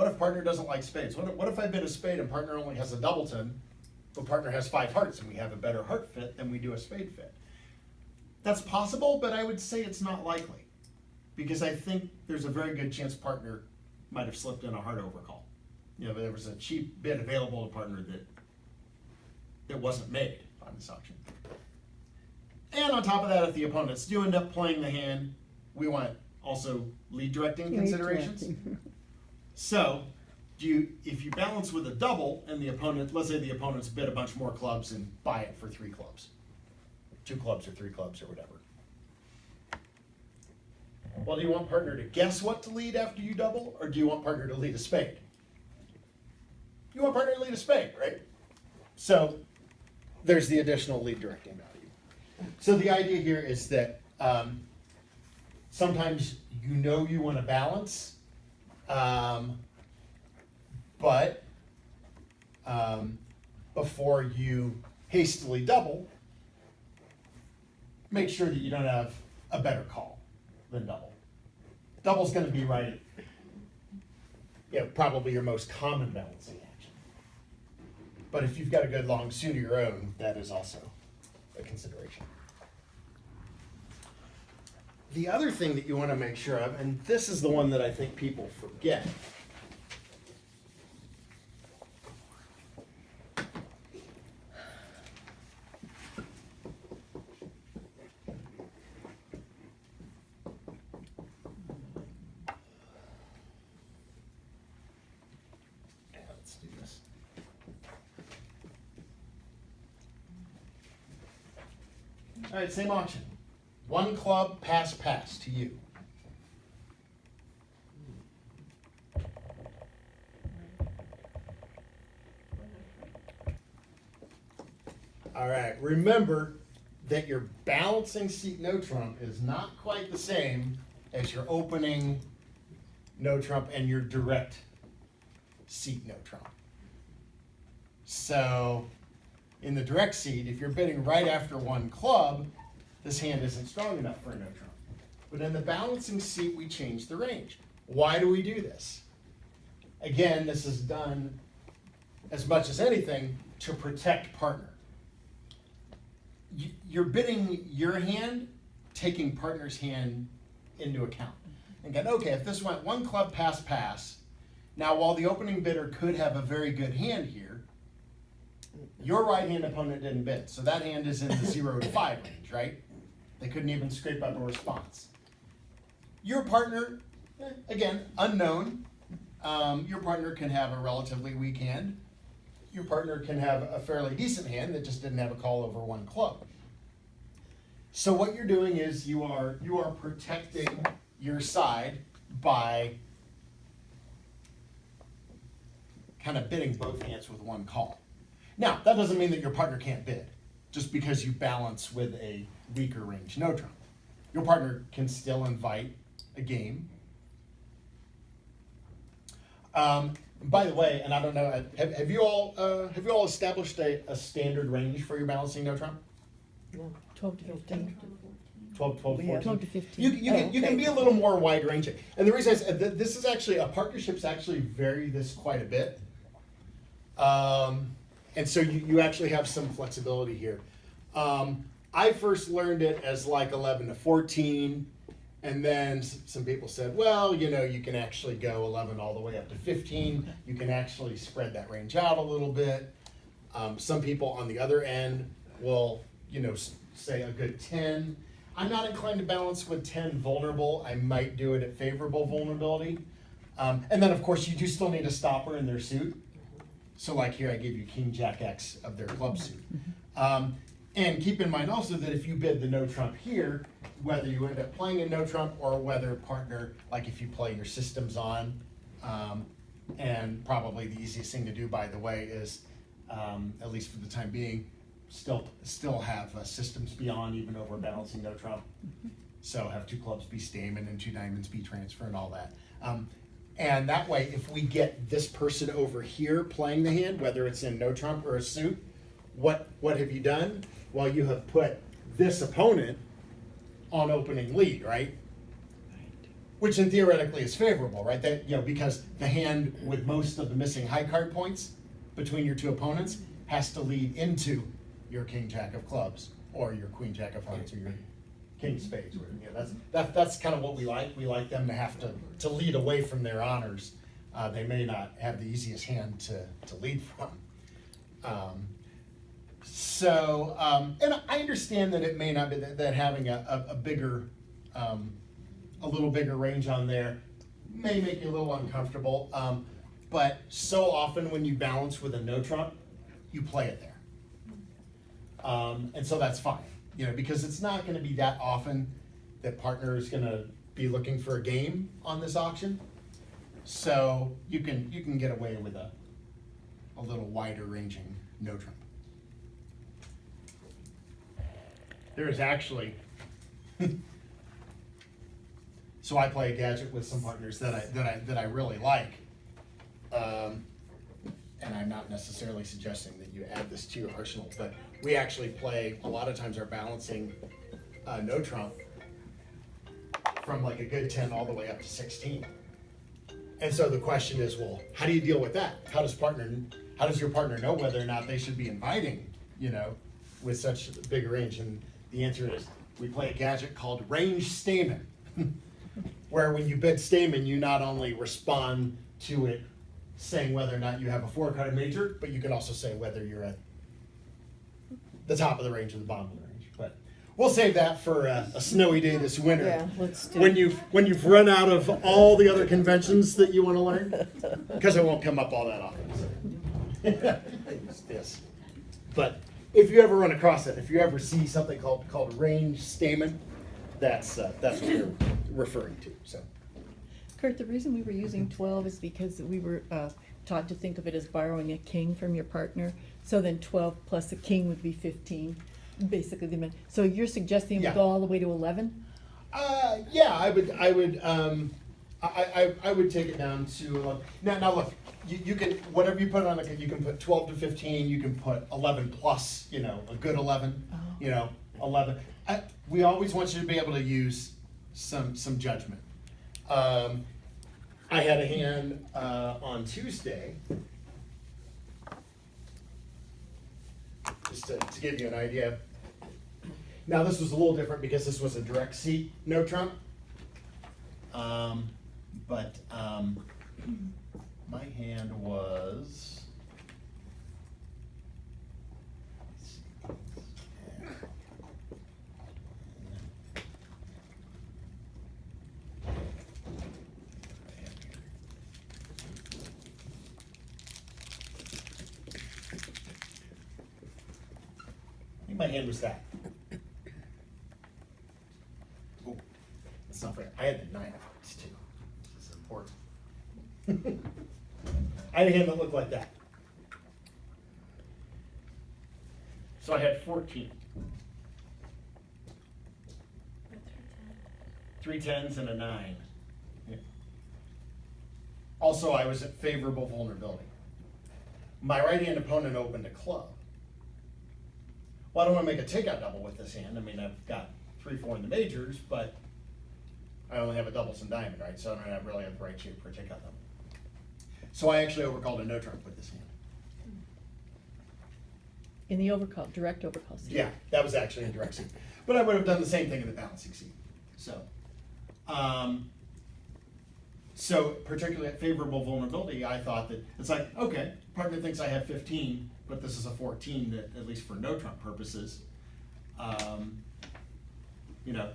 What if partner doesn't like spades? What if I bid a spade and partner only has a doubleton, but partner has 5 hearts and we have a better heart fit than we do a spade fit? That's possible, but I would say it's not likely, because I think there's a very good chance partner might have slipped in a heart overcall. You know, there was a cheap bid available to partner that wasn't made on this auction. And on top of that, if the opponents do end up playing the hand, we want also lead directing considerations. So, if you balance with a double and the opponent, let's say the opponents bid a bunch more clubs and buy it for 3 clubs, 2 clubs or 3 clubs or whatever. Well, do you want partner to guess what to lead after you double, or do you want partner to lead a spade? You want partner to lead a spade, right? So there's the additional lead directing value. So the idea here is that sometimes you know you want to balance, but before you hastily double, make sure that you don't have a better call than double. Double's going to be right, probably your most common balancing action. But if you've got a good long suit of your own, that is also a consideration. The other thing that you want to make sure of, and this is the one that I think people forget, let's do this. All right, same auction. 1 club, pass to you. All right, remember that your balancing seat no trump is not quite the same as your opening no trump and your direct seat no trump. So in the direct seat, if you're bidding right after 1 club, this hand isn't strong enough for a no trump. But in the balancing seat, we change the range. Why do we do this? Again, this is done as much as anything to protect partner. You're bidding your hand, taking partner's hand into account. And get, okay, if this went 1 club, pass, now while the opening bidder could have a very good hand here, your right hand opponent didn't bid. So that hand is in the 0 to 5 range, right? They couldn't even scrape up a response. Your partner, again, unknown. Your partner can have a relatively weak hand. Your partner can have a fairly decent hand that just didn't have a call over 1 club. So what you're doing is you are protecting your side by kind of bidding both hands with 1 call. Now, that doesn't mean that your partner can't bid, just because you balance with a weaker range no trump. Your partner can still invite a game. By the way, and I don't know, have you all established a standard range for your balancing no trump? No, 12 to 15. 12 to 14? 12 to 15. You can be a little more wide ranging. And the reason I said this is actually, partnerships actually vary this quite a bit. And so you actually have some flexibility here. I first learned it as like 11 to 14, and then some people said, well, you can actually go 11 all the way up to 15. You can actually spread that range out a little bit. Some people on the other end will, say a good 10. I'm not inclined to balance with 10 vulnerable. I might do it at favorable vulnerability. And then, of course, you do still need a stopper in their suit. So like here, I gave you King Jack X of their club suit. And keep in mind also that if you bid the no trump here, whether you end up playing a no trump or whether partner, like if you play your systems on, and probably the easiest thing to do, by the way, is, at least for the time being, still have systems beyond even over balancing no trump. So have 2 clubs be Stamen and 2 diamonds be transfer and all that. And that way, if we get this person over here playing the hand, whether it's in no trump or a suit, what have you done? Well, you have put this opponent on opening lead, right? which in theoretically is favorable, right? That, because the hand with most of the missing high card points between your two opponents has to lead into your king jack of clubs or your queen jack of hearts or your king spades. That's kind of what we like. We like them to have to lead away from their honors. They may not have the easiest hand to lead from. And I understand that it may not be that having a bigger, a little bigger range on there may make you a little uncomfortable. But so often when you balance with a no trump, you play it there. And so that's fine, because it's not going to be that often that partner is going to be looking for a game on this auction. So you can get away with a little wider ranging no trump. There is actually, so I play a gadget with some partners that I really like, and I'm not necessarily suggesting that you add this to your arsenal, but we actually play a lot of times our balancing no trump from like a good 10 all the way up to 16. And so the question is, well, how do you deal with that? How does your partner know whether or not they should be inviting, with such a big range? And the answer is, we play a gadget called range stamen, where when you bid stamen, you not only respond to it saying whether or not you have a 4-card major, but you can also say whether you're at the top of the range or the bottom of the range. But we'll save that for a snowy day this winter. Yeah, let's do when it. you've run out of all the other conventions that you want to learn, because it won't come up all that often. So. Yes, but if you ever run across it, if you ever see something called range stamen, that's what we're referring to. So. Kurt, the reason we were using 12 is because we were taught to think of it as borrowing a king from your partner. So then 12 plus a king would be 15, basically. So you're suggesting we Yeah. go all the way to 11? Yeah, I would take it down to 11. Now look, you can, whatever you put on it, you can put 12 to 15, you can put 11 plus, a good 11, 11. We always want you to be able to use some judgment. I had a hand on Tuesday, just to give you an idea. Now this was a little different because this was a direct seat, no trump. But my hand was, I think my hand was that. Oh, that's not fair. I had the 9 of hearts too. This is important. I had a hand that looked like that. So I had 14. 3 10s and a 9. Yeah. Also, I was at favorable vulnerability. My right-hand opponent opened a club. Well, I don't want to make a takeout double with this hand. I mean, I've got 3 4 in the majors, but I only have a doubles and diamond, right? So I don't really have the right shape for a takeout double. So I actually overcalled a no trump with this hand. In the overcall, direct overcall seat. Yeah, that was actually in direct seat. But I would have done the same thing in the balancing seat. So particularly at favorable vulnerability, I thought that it's like, okay, partner thinks I have 15, but this is a 14 that, at least for no trump purposes,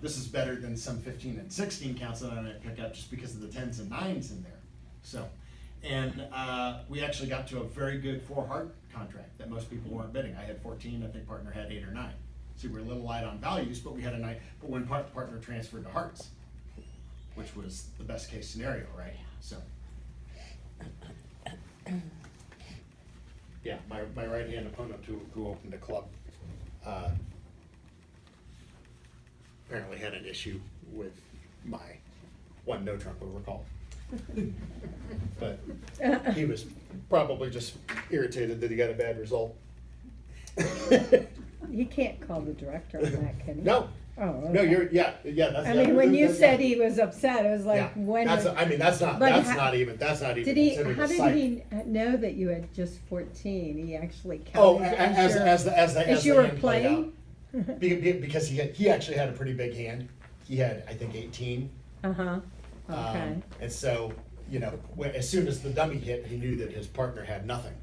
this is better than some 15 and 16 counts that I might pick up just because of the 10s and 9s in there. So, and we actually got to a very good 4-heart contract that most people weren't bidding. I had 14, I think partner had 8 or 9. So we were a little light on values, but we had a 9. But when partner transferred to hearts, which was the best case scenario, right? So, yeah, my right hand opponent who opened a club apparently had an issue with my one no trump overcall. But he was probably just irritated that he got a bad result. he can't call the director on that, can he? No, Oh, okay. no, yeah. That's. I mean, when you said he was upset, I was like, yeah, when? that's not But not even Did he? considered How a did psych. he know that you had just 14? He actually Oh, counted as the you were hand played out. playing. Because he actually had a pretty big hand. He had, I think, 18. Okay. And so, as soon as the dummy hit, he knew that his partner had nothing.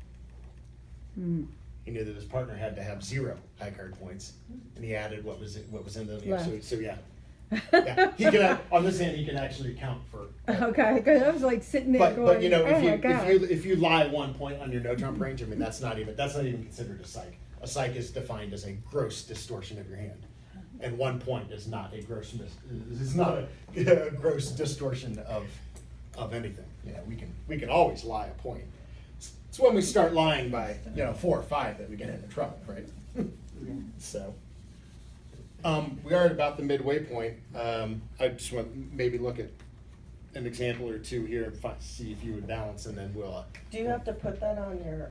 He knew that his partner had to have 0 high card points, and he added what was in the Left. so yeah. Yeah, he can on this hand he can actually count for. Okay, because I was like sitting there But going, if oh you my God. if you lie 1 point on your no trump range, I mean that's not even considered a psych. A psych is defined as a gross distortion of your hand, and 1 point is not a gross a gross distortion of anything. Yeah, we can always lie a point. It's when we start lying by 4 or 5 that we get into trouble, right? So. We are at about the midway point. I just want to maybe look at an example or two here and see if you would balance, and then we'll. Do you have to put that on your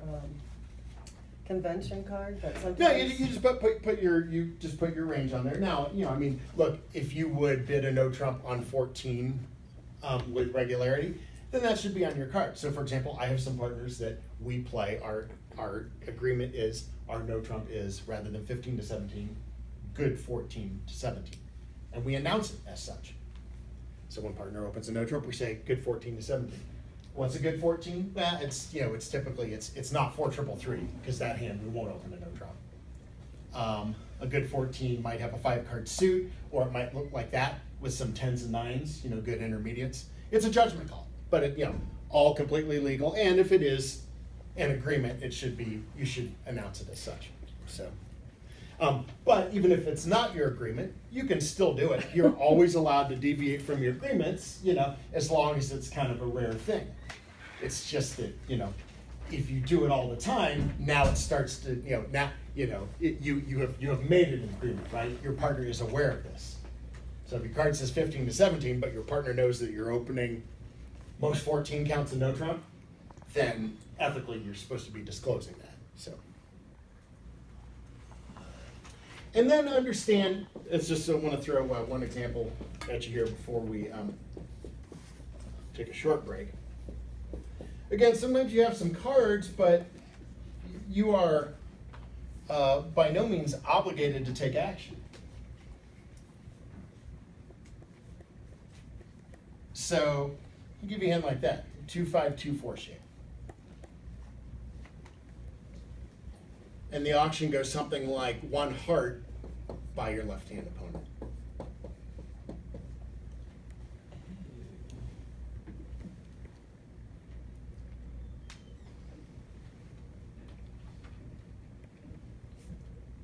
convention card? That sometimes. No, you just put your range on there. Now, I mean, look, if you would bid a no trump on 14 with regularity, then that should be on your card. So, for example, I have some partners that we play. Our agreement is our no trump is rather than 15 to 17. Good 14 to 17, and we announce it as such. So when partner opens a no trump, we say good 14 to 17. What's a good 14? Well, it's typically it's not 4 triple 3 because that hand we won't open a no trump. A good 14 might have a 5 card suit, or it might look like that with some 10s and 9s. Good intermediates. It's a judgment call, but it all completely legal. And if it is an agreement, you should announce it as such. So. But even if it's not your agreement, you can still do it. You're always allowed to deviate from your agreements, as long as it's kind of a rare thing. It's just that, if you do it all the time, now it starts to, you have made an agreement, right? Your partner is aware of this. So if your card says 15 to 17, but your partner knows that you're opening most 14 counts of no trump, then ethically you're supposed to be disclosing that. So. And then understand, it's just I want to throw one example at you here before we take a short break. Again, sometimes you have some cards, but you are by no means obligated to take action. So, I'll give you a hand like that, 2-5-2-4 shape. And the auction goes something like 1 heart by your left-hand opponent.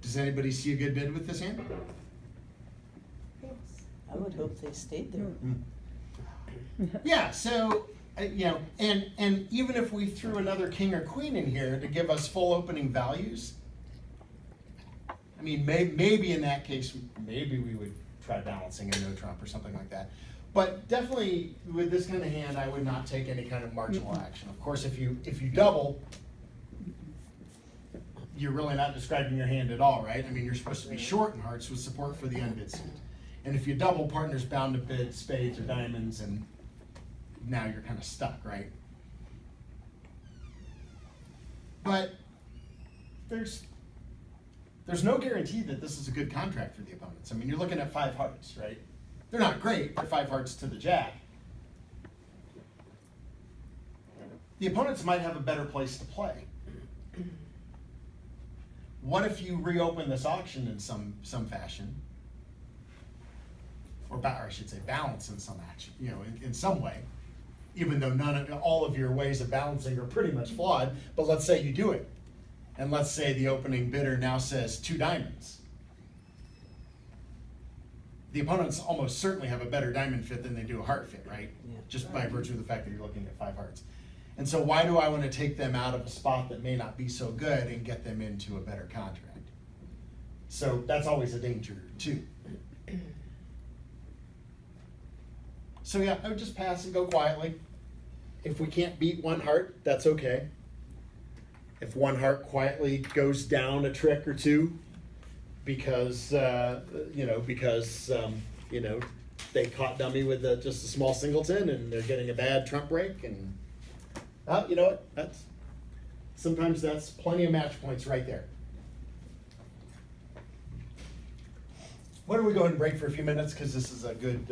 Does anybody see a good bid with this hand? I would hope they stayed there. Yeah, so, and even if we threw another king or queen in here to give us full opening values, I mean, maybe in that case, maybe we would try balancing a no trump or something like that. But definitely with this kind of hand, I would not take any kind of marginal action. Of course, if you double, you're really not describing your hand at all, right? I mean, you're supposed to be short in hearts with support for the unbid suit. And if you double, partner's bound to bid spades or diamonds, and now you're kind of stuck, right? But there's no guarantee that this is a good contract for the opponents. I mean, you're looking at 5 hearts, right? They're not great, they're 5 hearts to the jack. The opponents might have a better place to play. What if you reopen this auction in some fashion? Or I should say balance in some action, in some way, even though all of your ways of balancing are pretty much flawed, but let's say you do it. And let's say the opening bidder now says 2 diamonds. The opponents almost certainly have a better diamond fit than they do a heart fit, right? Yeah. Just by virtue of the fact that you're looking at 5 hearts. And so why do I want to take them out of a spot that may not be so good and get them into a better contract? So that's always a danger too. So yeah, I would just pass and go quietly. If we can't beat 1 heart, that's okay. If 1 heart quietly goes down a trick or 2, because they caught dummy with just a small singleton, and they're getting a bad trump break, and you know what? Sometimes that's plenty of match points right there. Why don't we go ahead and break for a few minutes, because this is a good